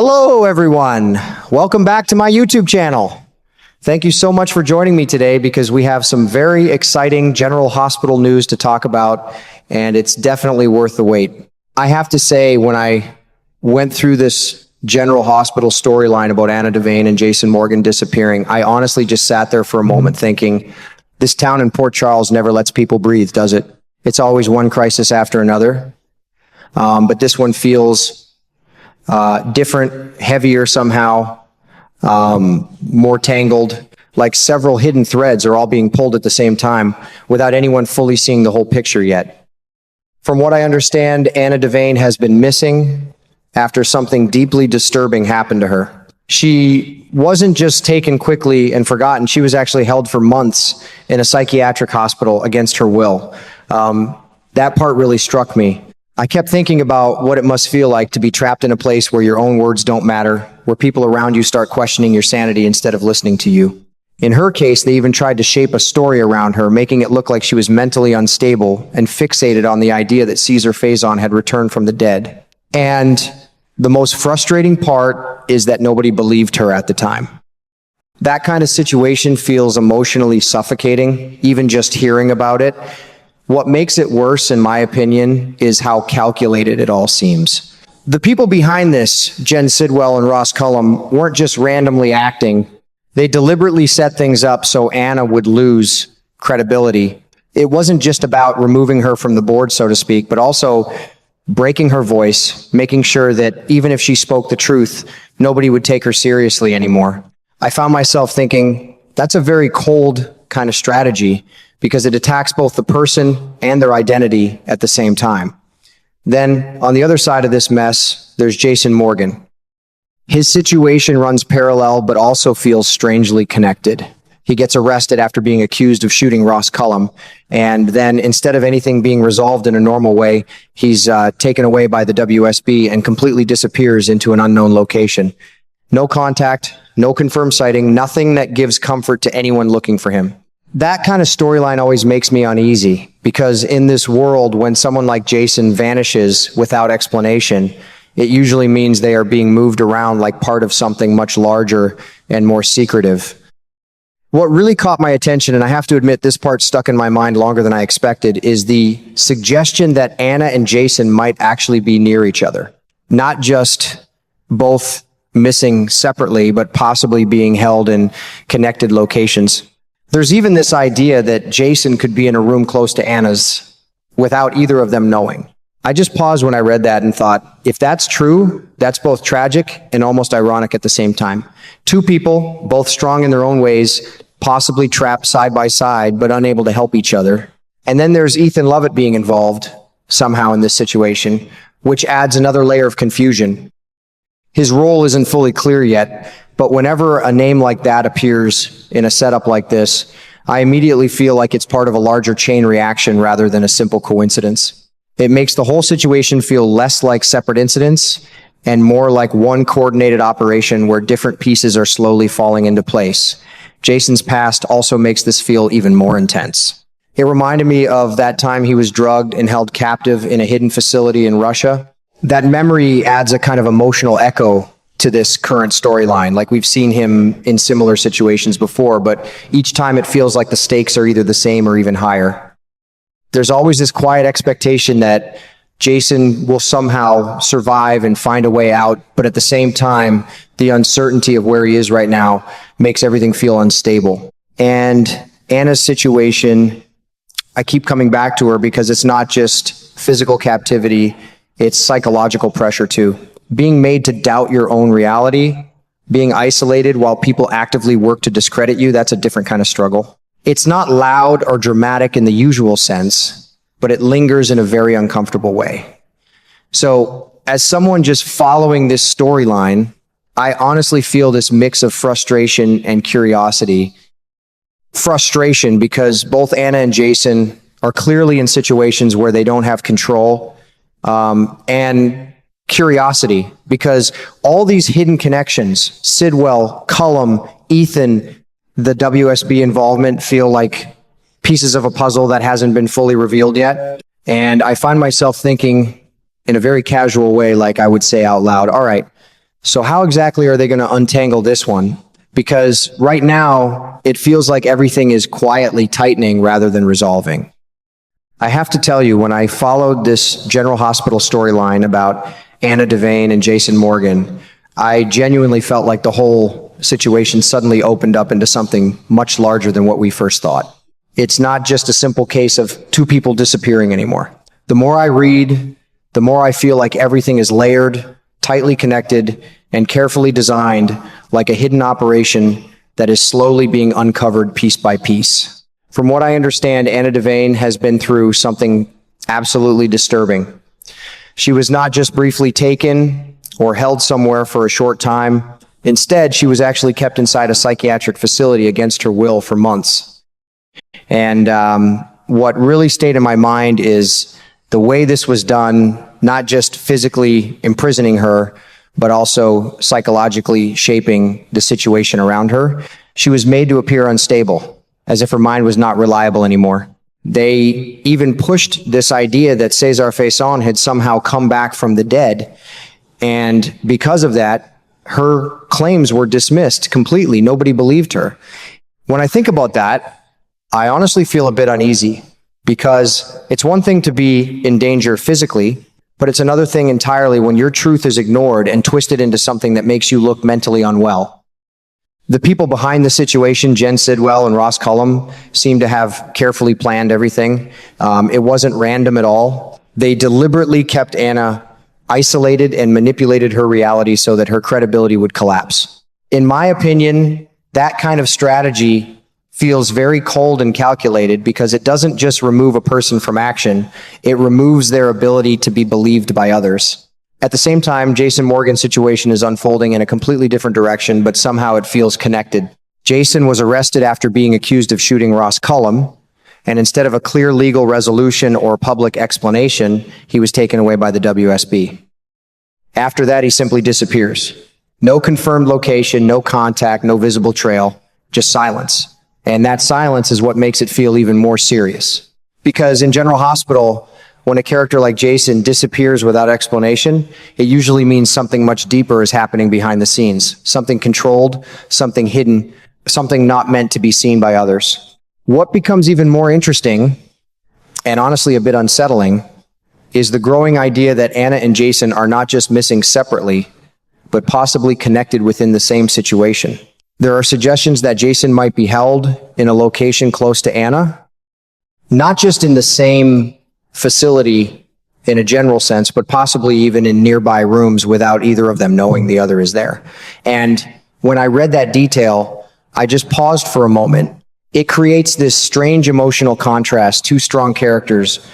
Hello, everyone. Welcome back to my YouTube channel. Thank you so much for joining me today because we have some very exciting General Hospital news to talk about, and it's definitely worth the wait. I have to say, when I went through this General Hospital storyline about Anna Devane and Jason Morgan disappearing, I honestly just sat there for a moment thinking, this town in Port Charles never lets people breathe, does it? It's always one crisis after another. But this one feels different, heavier somehow, more tangled, like several hidden threads are all being pulled at the same time without anyone fully seeing the whole picture yet. From what I understand, Anna Devane has been missing after something deeply disturbing happened to her. She wasn't just taken quickly and forgotten. She was actually held for months in a psychiatric hospital against her will. That part really struck me. I kept thinking about what it must feel like to be trapped in a place where your own words don't matter, where people around you start questioning your sanity instead of listening to you. In her case, they even tried to shape a story around her, making it look like she was mentally unstable and fixated on the idea that Caesar Faison had returned from the dead. And the most frustrating part is that nobody believed her at the time. That kind of situation feels emotionally suffocating, even just hearing about it. What makes it worse, in my opinion, is how calculated it all seems. The people behind this, Jen Sidwell and Ross Cullum, weren't just randomly acting. They deliberately set things up so Anna would lose credibility. It wasn't just about removing her from the board, so to speak, but also breaking her voice, making sure that even if she spoke the truth, nobody would take her seriously anymore. I found myself thinking, that's a very cold kind of strategy, because it attacks both the person and their identity at the same time. Then, on the other side of this mess, there's Jason Morgan. His situation runs parallel, but also feels strangely connected. He gets arrested after being accused of shooting Ross Cullum, and then instead of anything being resolved in a normal way, he's taken away by the WSB and completely disappears into an unknown location. No contact, no confirmed sighting, nothing that gives comfort to anyone looking for him. That kind of storyline always makes me uneasy, because in this world, when someone like Jason vanishes without explanation, it usually means they are being moved around like part of something much larger and more secretive. What really caught my attention, and I have to admit this part stuck in my mind longer than I expected, is the suggestion that Anna and Jason might actually be near each other. Not just both missing separately, but possibly being held in connected locations. There's even this idea that Jason could be in a room close to Anna's without either of them knowing. I just paused when I read that and thought, if that's true, that's both tragic and almost ironic at the same time. Two people, both strong in their own ways, possibly trapped side by side, but unable to help each other. And then there's Ethan Lovett being involved somehow in this situation, which adds another layer of confusion. His role isn't fully clear yet, but whenever a name like that appears in a setup like this, I immediately feel like it's part of a larger chain reaction rather than a simple coincidence. It makes the whole situation feel less like separate incidents and more like one coordinated operation where different pieces are slowly falling into place. Jason's past also makes this feel even more intense. It reminded me of that time he was drugged and held captive in a hidden facility in Russia. That memory adds a kind of emotional echo to this current storyline. Like, we've seen him in similar situations before, but each time it feels like the stakes are either the same or even higher. There's always this quiet expectation that Jason will somehow survive and find a way out, but at the same time, the uncertainty of where he is right now makes everything feel unstable. And Anna's situation, I keep coming back to her because it's not just physical captivity, it's psychological pressure too. Being made to doubt your own reality, being isolated while people actively work to discredit you, that's a different kind of struggle. It's not loud or dramatic in the usual sense, but it lingers in a very uncomfortable way. So, as someone just following this storyline, I honestly feel this mix of frustration and curiosity. Frustration because both Anna and Jason are clearly in situations where they don't have control, and curiosity because all these hidden connections, Sidwell, Cullum, Ethan, the WSB involvement feel like pieces of a puzzle that hasn't been fully revealed yet. And I find myself thinking in a very casual way, like I would say out loud, all right, So how exactly are they going to untangle this one? Because right now, it feels like everything is quietly tightening rather than resolving. I have to tell you, when I followed this General Hospital storyline about Anna Devane and Jason Morgan, I genuinely felt like the whole situation suddenly opened up into something much larger than what we first thought. It's not just a simple case of two people disappearing anymore. The more I read, the more I feel like everything is layered, tightly connected, and carefully designed, like a hidden operation that is slowly being uncovered piece by piece. From what I understand, Anna Devane has been through something absolutely disturbing. She was not just briefly taken or held somewhere for a short time. Instead, she was actually kept inside a psychiatric facility against her will for months. And what really stayed in my mind is the way this was done, not just physically imprisoning her, but also psychologically shaping the situation around her. She was made to appear unstable, as if her mind was not reliable anymore. They even pushed this idea that Cesar Faison had somehow come back from the dead. And because of that, her claims were dismissed completely. Nobody believed her. When I think about that, I honestly feel a bit uneasy, because it's one thing to be in danger physically, but it's another thing entirely when your truth is ignored and twisted into something that makes you look mentally unwell. The people behind the situation, Jen Sidwell and Ross Cullum, seem to have carefully planned everything. It wasn't random at all. They deliberately kept Anna isolated and manipulated her reality so that her credibility would collapse. In my opinion, that kind of strategy feels very cold and calculated, because it doesn't just remove a person from action, it removes their ability to be believed by others. At the same time, Jason Morgan's situation is unfolding in a completely different direction, but somehow it feels connected. Jason was arrested after being accused of shooting Ross Cullum, and instead of a clear legal resolution or public explanation, he was taken away by the WSB. After that, he simply disappears. No confirmed location, no contact, no visible trail, just silence. And that silence is what makes it feel even more serious. Because in General Hospital, when a character like Jason disappears without explanation, it usually means something much deeper is happening behind the scenes. Something controlled, something hidden, something not meant to be seen by others. What becomes even more interesting, and honestly a bit unsettling, is the growing idea that Anna and Jason are not just missing separately, but possibly connected within the same situation. There are suggestions that Jason might be held in a location close to Anna, not just in the same facility in a general sense, but possibly even in nearby rooms without either of them knowing the other is there. And when I read that detail, I just paused for a moment. It creates this strange emotional contrast, two strong characters,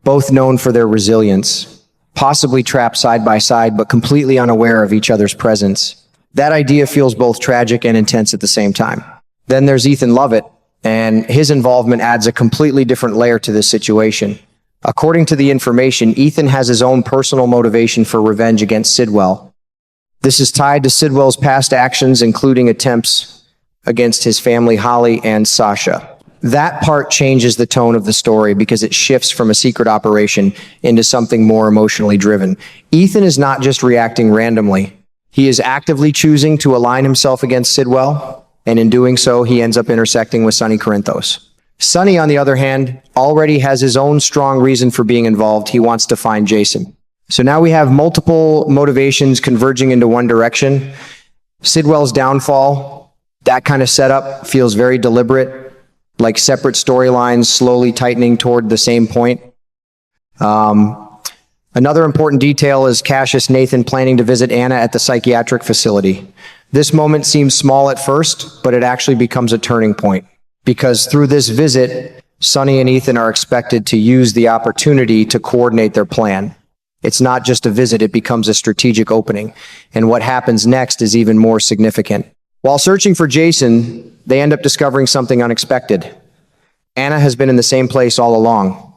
both known for their resilience, possibly trapped side by side, but completely unaware of each other's presence. That idea feels both tragic and intense at the same time. Then there's Ethan Lovett, and his involvement adds a completely different layer to this situation. According to the information, Ethan has his own personal motivation for revenge against Sidwell. This is tied to Sidwell's past actions, including attempts against his family, Holly and Sasha. That part changes the tone of the story because it shifts from a secret operation into something more emotionally driven. Ethan is not just reacting randomly. He is actively choosing to align himself against Sidwell, and in doing so, he ends up intersecting with Sonny Corinthos. Sonny, on the other hand, already has his own strong reason for being involved. He wants to find Jason. So now we have multiple motivations converging into one direction. Sidwell's downfall, that kind of setup feels very deliberate, like separate storylines slowly tightening toward the same point. Another important detail is Cassius Nathan planning to visit Anna at the psychiatric facility. This moment seems small at first, but it actually becomes a turning point, because through this visit, Sonny and Ethan are expected to use the opportunity to coordinate their plan. It's not just a visit, it becomes a strategic opening, and what happens next is even more significant. While searching for Jason, they end up discovering something unexpected. Anna has been in the same place all along.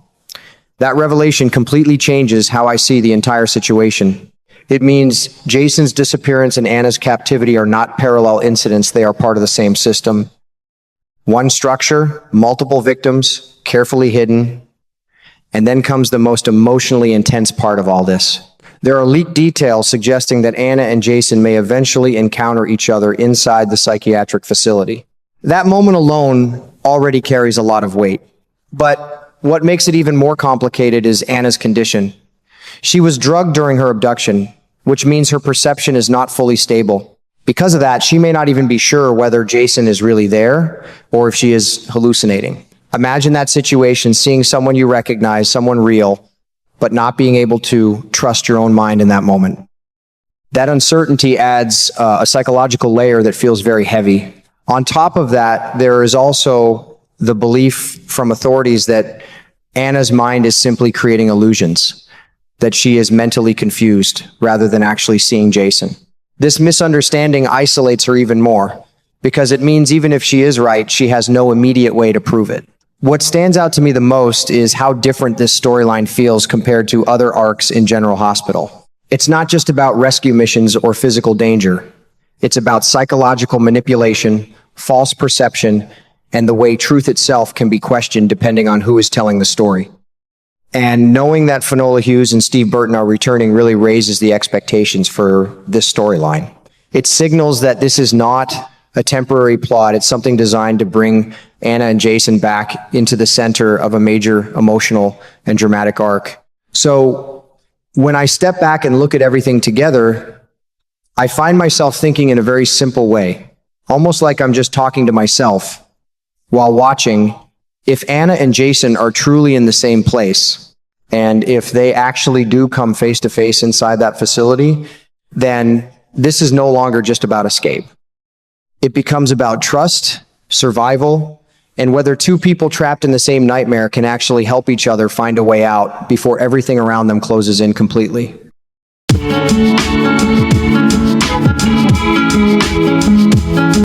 That revelation completely changes how I see the entire situation. It means Jason's disappearance and Anna's captivity are not parallel incidents, they are part of the same system. One structure, multiple victims, carefully hidden, and then comes the most emotionally intense part of all this. There are leaked details suggesting that Anna and Jason may eventually encounter each other inside the psychiatric facility. That moment alone already carries a lot of weight. But what makes it even more complicated is Anna's condition. She was drugged during her abduction, which means her perception is not fully stable. Because of that, she may not even be sure whether Jason is really there or if she is hallucinating. Imagine that situation, seeing someone you recognize, someone real, but not being able to trust your own mind in that moment. That uncertainty adds a psychological layer that feels very heavy. On top of that, there is also the belief from authorities that Anna's mind is simply creating illusions, that she is mentally confused rather than actually seeing Jason. This misunderstanding isolates her even more, because it means even if she is right, she has no immediate way to prove it. What stands out to me the most is how different this storyline feels compared to other arcs in General Hospital. It's not just about rescue missions or physical danger. It's about psychological manipulation, false perception, and the way truth itself can be questioned depending on who is telling the story. And knowing that Finola Hughes and Steve Burton are returning really raises the expectations for this storyline. It signals that this is not a temporary plot. It's something designed to bring Anna and Jason back into the center of a major emotional and dramatic arc. So when I step back and look at everything together, I find myself thinking in a very simple way, almost like I'm just talking to myself while watching. If Anna and Jason are truly in the same place, and if they actually do come face to face inside that facility, then this is no longer just about escape. It becomes about trust, survival, and whether two people trapped in the same nightmare can actually help each other find a way out before everything around them closes in completely.